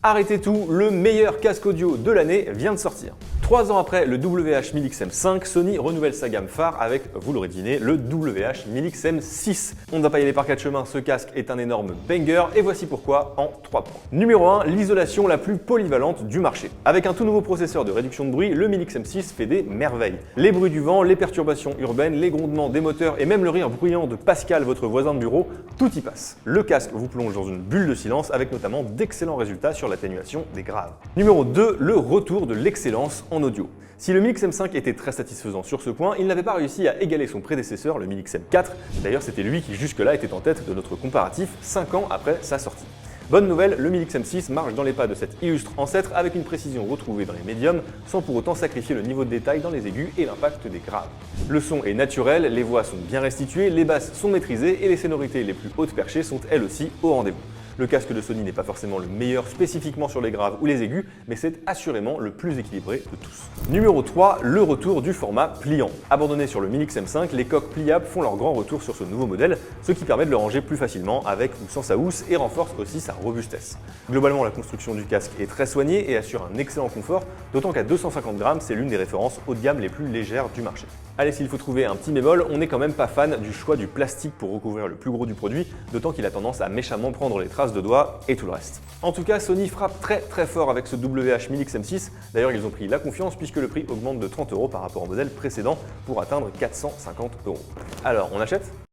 Arrêtez tout, le meilleur casque audio de l'année vient de sortir. 3 ans après le WH-1000XM5, Sony renouvelle sa gamme phare avec, vous l'aurez deviné, le WH-1000XM6. On ne va pas y aller par 4 chemins, ce casque est un énorme banger et voici pourquoi en 3 points. Numéro 1, l'isolation la plus polyvalente du marché. Avec un tout nouveau processeur de réduction de bruit, le 1000XM6 fait des merveilles. Les bruits du vent, les perturbations urbaines, les grondements des moteurs et même le rire bruyant de Pascal, votre voisin de bureau, tout y passe. Le casque vous plonge dans une bulle de silence avec notamment d'excellents résultats sur l'atténuation des graves. Numéro 2, le retour de l'excellence en audio. Si le 1000XM5 était très satisfaisant sur ce point, il n'avait pas réussi à égaler son prédécesseur, le 1000XM4. D'ailleurs, c'était lui qui jusque-là était en tête de notre comparatif 5 ans après sa sortie. Bonne nouvelle, le 1000XM6 marche dans les pas de cet illustre ancêtre avec une précision retrouvée dans les médiums, sans pour autant sacrifier le niveau de détail dans les aigus et l'impact des graves. Le son est naturel, les voix sont bien restituées, les basses sont maîtrisées et les sonorités les plus hautes perchées sont elles aussi au rendez-vous. Le casque de Sony n'est pas forcément le meilleur spécifiquement sur les graves ou les aigus, mais c'est assurément le plus équilibré de tous. Numéro 3, le retour du format pliant. Abandonné sur le 1000XM5, les coques pliables font leur grand retour sur ce nouveau modèle, ce qui permet de le ranger plus facilement avec ou sans sa housse et renforce aussi sa robustesse. Globalement, la construction du casque est très soignée et assure un excellent confort, d'autant qu'à 250 grammes, c'est l'une des références haut de gamme les plus légères du marché. Allez, s'il faut trouver un petit bémol, on n'est quand même pas fan du choix du plastique pour recouvrir le plus gros du produit, d'autant qu'il a tendance à méchamment prendre les traces de doigts et tout le reste. En tout cas, Sony frappe très fort avec ce WH-1000XM6. D'ailleurs, ils ont pris la confiance puisque le prix augmente de 30 € par rapport au modèle précédent pour atteindre 450 €. Alors, on achète ?